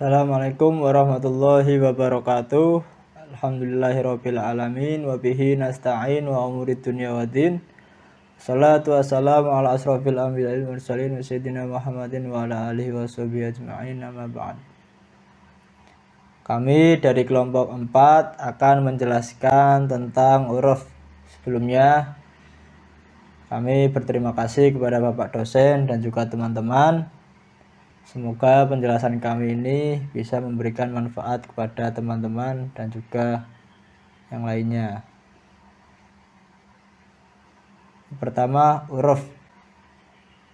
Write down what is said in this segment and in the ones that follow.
Assalamualaikum warahmatullahi wabarakatuh. Alhamdulillahirabbil alamin wa bihi nasta'in wa umurid dunya waddin. Shalatu wassalamu ala asrofil anbiya'i wal mursalin wa sayyidina Muhammadin wa ala alihi washabihi ajma'in, amma ba'd. Kami dari kelompok 4 akan menjelaskan tentang huruf. Sebelumnya kami berterima kasih kepada Bapak dosen dan juga teman-teman. Semoga penjelasan kami ini bisa memberikan manfaat kepada teman-teman dan juga yang lainnya. Pertama, huruf.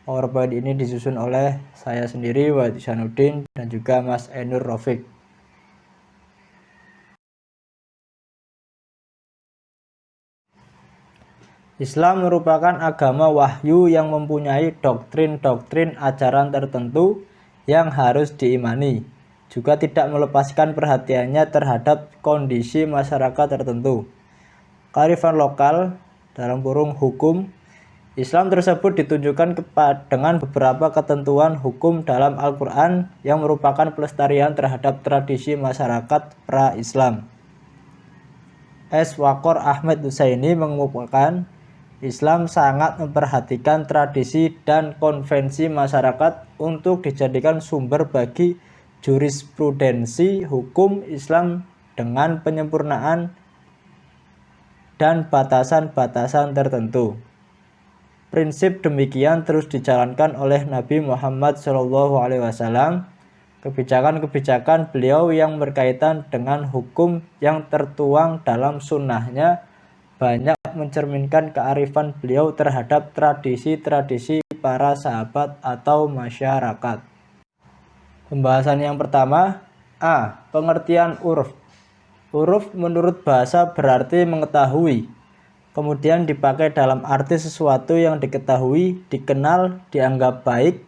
PowerPoint ini disusun oleh saya sendiri, Wahid Ihsanuddin, dan juga Mas Ainur Rafiq. Islam merupakan agama wahyu yang mempunyai doktrin-doktrin ajaran tertentu yang harus diimani, juga tidak melepaskan perhatiannya terhadap kondisi masyarakat tertentu. Kearifan lokal dalam kurung hukum Islam tersebut ditunjukkan dengan beberapa ketentuan hukum dalam Al-Quran yang merupakan pelestarian terhadap tradisi masyarakat pra-Islam. S. Wakor Ahmed Husaini mengemukakan Islam sangat memperhatikan tradisi dan konvensi masyarakat untuk dijadikan sumber bagi jurisprudensi hukum Islam dengan penyempurnaan dan batasan-batasan tertentu. Prinsip demikian terus dijalankan oleh Nabi Muhammad SAW. Kebijakan-kebijakan beliau yang berkaitan dengan hukum yang tertuang dalam sunnahnya banyak mencerminkan kearifan beliau terhadap tradisi-tradisi para sahabat atau masyarakat. Pembahasan yang pertama, A. Pengertian huruf. Huruf menurut bahasa berarti mengetahui, kemudian dipakai dalam arti sesuatu yang diketahui, dikenal, dianggap baik,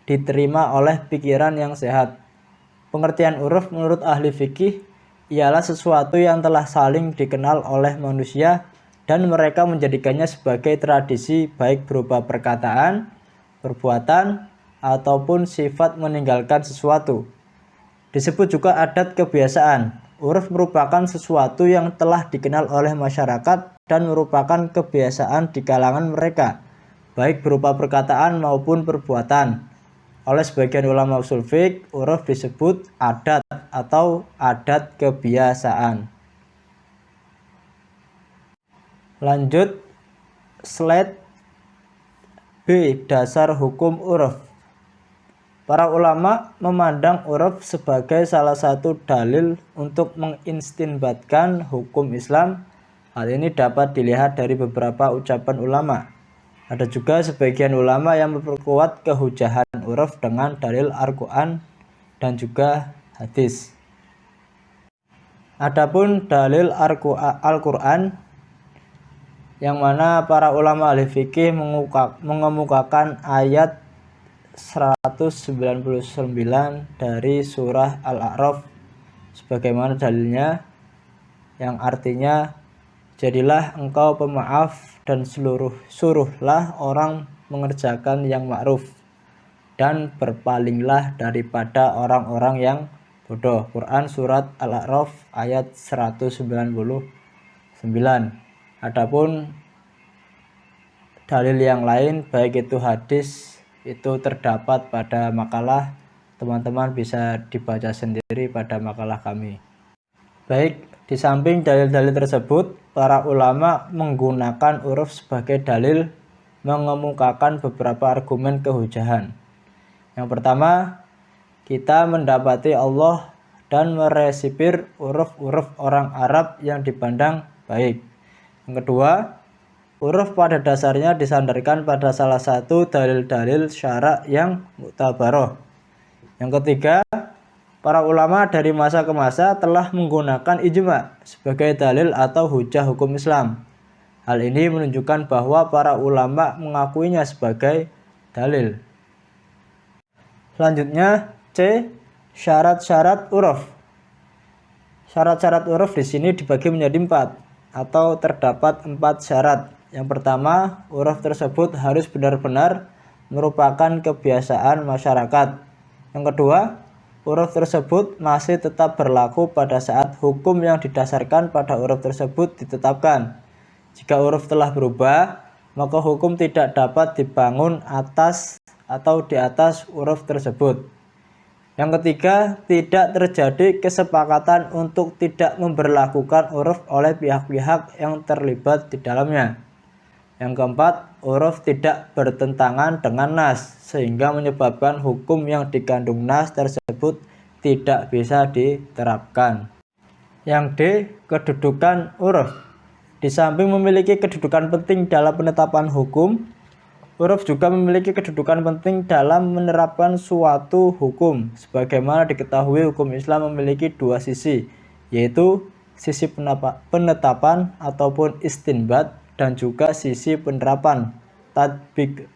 diterima oleh pikiran yang sehat. Pengertian huruf menurut ahli fikih ialah sesuatu yang telah saling dikenal oleh manusia dan mereka menjadikannya sebagai tradisi baik berupa perkataan, perbuatan, ataupun sifat meninggalkan sesuatu. Disebut juga adat kebiasaan. Huruf merupakan sesuatu yang telah dikenal oleh masyarakat dan merupakan kebiasaan di kalangan mereka, baik berupa perkataan maupun perbuatan. Oleh sebagian ulama ushul fiqh, huruf disebut adat atau adat kebiasaan. Lanjut, slide B. Dasar hukum huruf. Para ulama memandang huruf sebagai salah satu dalil untuk mengistinbatkan hukum Islam. Hal ini dapat dilihat dari beberapa ucapan ulama. Ada juga sebagian ulama yang memperkuat kehujahan huruf dengan dalil Al-Quran dan juga hadis. Adapun dalil Al-Quran yang mana para ulama ahli fikih mengemukakan ayat 199 dari surah Al-A'raf sebagaimana dalilnya, yang artinya, jadilah engkau pemaaf dan suruhlah orang mengerjakan yang ma'ruf dan berpalinglah daripada orang-orang yang bodoh. Quran surat Al-A'raf ayat 199. Adapun dalil yang lain baik itu hadis itu terdapat pada makalah, teman-teman bisa dibaca sendiri pada makalah kami. Baik, di samping dalil-dalil tersebut, para ulama menggunakan huruf sebagai dalil mengemukakan beberapa argumen kehujahan. Yang pertama, kita mendapati Allah dan meresipir huruf-huruf orang Arab yang dipandang baik. Yang kedua, huruf pada dasarnya disandarkan pada salah satu dalil-dalil syara' yang mu'tabaroh. Yang ketiga, para ulama dari masa ke masa telah menggunakan ijma' sebagai dalil atau hujah hukum Islam. Hal ini menunjukkan bahwa para ulama mengakuinya sebagai dalil. Selanjutnya, C. Syarat-syarat huruf. Syarat-syarat huruf di sini dibagi menjadi 4 atau terdapat 4 syarat. Yang pertama, huruf tersebut harus benar-benar merupakan kebiasaan masyarakat. Yang kedua, huruf tersebut masih tetap berlaku pada saat hukum yang didasarkan pada huruf tersebut ditetapkan. Jika huruf telah berubah, maka hukum tidak dapat dibangun atas atau di atas huruf tersebut. Yang ketiga, tidak terjadi kesepakatan untuk tidak memberlakukan huruf oleh pihak-pihak yang terlibat di dalamnya. Yang keempat, huruf tidak bertentangan dengan nas, sehingga menyebabkan hukum yang dikandung nas tersebut tidak bisa diterapkan. Yang D, kedudukan huruf. Di samping memiliki kedudukan penting dalam penetapan hukum, huruf juga memiliki kedudukan penting dalam menerapkan suatu hukum. Sebagaimana diketahui, hukum Islam memiliki dua sisi, yaitu sisi penetapan ataupun istinbat dan juga sisi penerapan tatbik.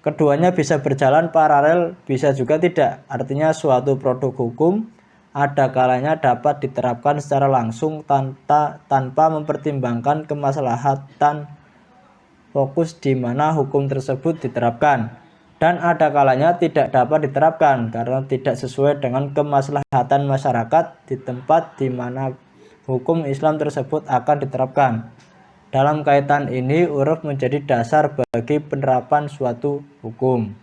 Keduanya bisa berjalan paralel, bisa juga tidak. Artinya suatu produk hukum ada kalanya dapat diterapkan secara langsung tanpa mempertimbangkan kemaslahatan fokus di mana hukum tersebut diterapkan, dan ada kalanya tidak dapat diterapkan karena tidak sesuai dengan kemaslahatan masyarakat di tempat di mana hukum Islam tersebut akan diterapkan. Dalam kaitan ini, huruf menjadi dasar bagi penerapan suatu hukum.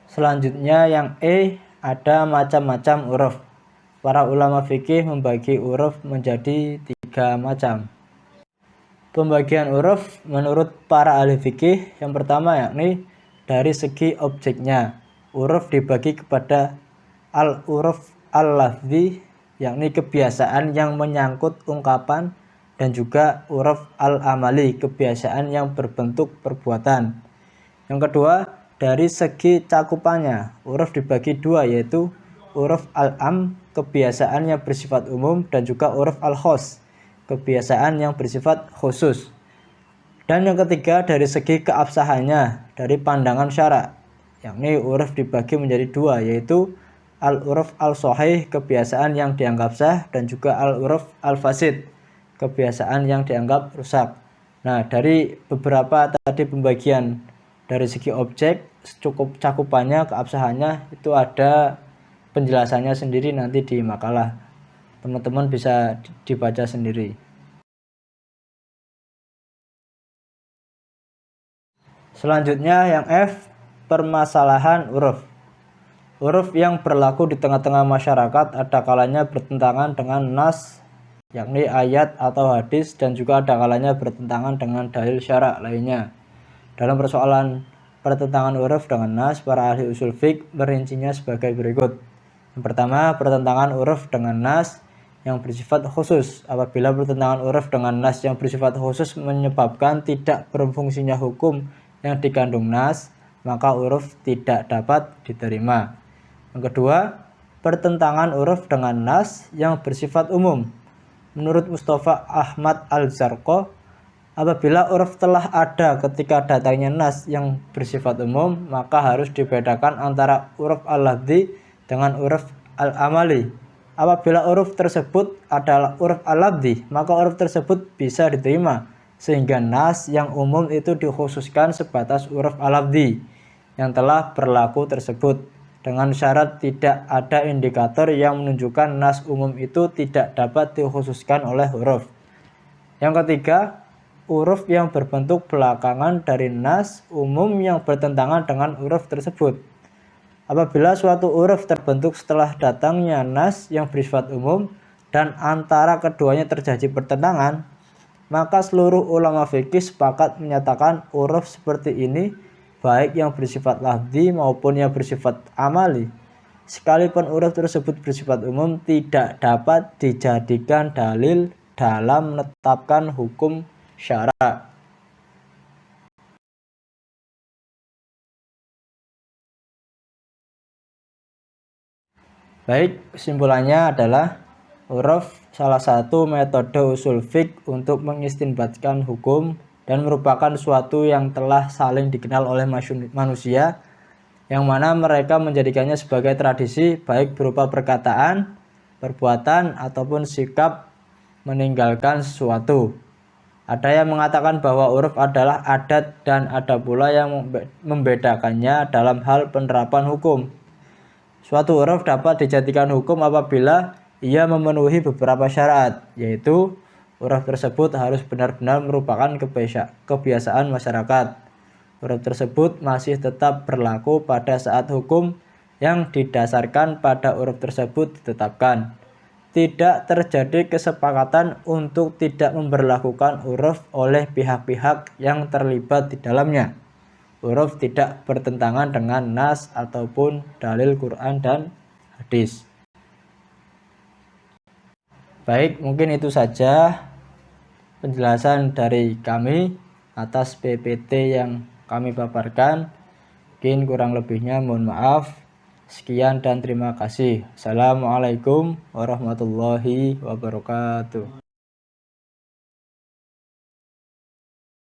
Selanjutnya yang E, ada macam-macam huruf. Para ulama fikih membagi huruf menjadi 3 macam. Pembagian huruf menurut para ahli fikih yang pertama yakni dari segi objeknya. Huruf dibagi kepada al-huruf al-lafzi, yakni kebiasaan yang menyangkut ungkapan, dan juga huruf al-amali, kebiasaan yang berbentuk perbuatan. Yang kedua, dari segi cakupannya, huruf dibagi dua, yaitu huruf al-am, kebiasaan yang bersifat umum, dan juga huruf al-khos, kebiasaan yang bersifat khusus. Dan yang ketiga, dari segi keabsahannya, dari pandangan syarak, yakni huruf dibagi menjadi dua, yaitu al-huruf al-sahih, kebiasaan yang dianggap sah, dan juga al-huruf al-fasid, kebiasaan yang dianggap rusak. Nah, dari beberapa tadi pembagian dari segi objek, cukup cakupannya, keabsahannya, itu ada penjelasannya sendiri nanti di makalah. Teman-teman bisa dibaca sendiri. Selanjutnya yang F, permasalahan huruf. Huruf yang berlaku di tengah-tengah masyarakat ada kalanya bertentangan dengan nas, yakni ayat atau hadis, dan juga ada kalanya bertentangan dengan dalil syarak lainnya. Dalam persoalan pertentangan huruf dengan nas, para ahli usul fiqh merincinya sebagai berikut. Yang pertama, pertentangan huruf dengan nas yang bersifat khusus. Apabila pertentangan huruf dengan nas yang bersifat khusus menyebabkan tidak berfungsinya hukum yang dikandung nas, maka huruf tidak dapat diterima. Yang kedua, pertentangan huruf dengan nas yang bersifat umum. Menurut Mustafa Ahmad Al-Zarqo, apabila huruf telah ada ketika datangnya nas yang bersifat umum, maka harus dibedakan antara huruf al-lafzi dengan huruf al-amali. Apabila huruf tersebut adalah huruf al-lafzi, maka huruf tersebut bisa diterima, sehingga nas yang umum itu dikhususkan sebatas huruf al-lafzi yang telah berlaku tersebut, dengan syarat tidak ada indikator yang menunjukkan nas umum itu tidak dapat dikhususkan oleh huruf. Yang ketiga, huruf yang berbentuk belakangan dari nas umum yang bertentangan dengan huruf tersebut. Apabila suatu huruf terbentuk setelah datangnya nas yang bersifat umum dan antara keduanya terjadi pertentangan, maka seluruh ulama fikih sepakat menyatakan huruf seperti ini, baik yang bersifat lafzi maupun yang bersifat amali, sekalipun huruf tersebut bersifat umum, tidak dapat dijadikan dalil dalam menetapkan hukum syarak. Baik, kesimpulannya adalah huruf salah satu metode usul fiqh untuk mengistinbatkan hukum dan merupakan suatu yang telah saling dikenal oleh manusia, yang mana mereka menjadikannya sebagai tradisi baik berupa perkataan, perbuatan, ataupun sikap meninggalkan sesuatu. Ada yang mengatakan bahwa huruf adalah adat dan ada pula yang membedakannya dalam hal penerapan hukum. Suatu huruf dapat dijadikan hukum apabila ia memenuhi beberapa syarat, yaitu huruf tersebut harus benar-benar merupakan kebiasaan masyarakat. Huruf tersebut masih tetap berlaku pada saat hukum yang didasarkan pada huruf tersebut ditetapkan. Tidak terjadi kesepakatan untuk tidak memberlakukan huruf oleh pihak-pihak yang terlibat di dalamnya. Huruf tidak bertentangan dengan nas ataupun dalil Quran dan hadis. Baik, mungkin itu saja penjelasan dari kami atas PPT yang kami paparkan. Mungkin kurang lebihnya mohon maaf. Sekian dan terima kasih. Assalamualaikum warahmatullahi wabarakatuh.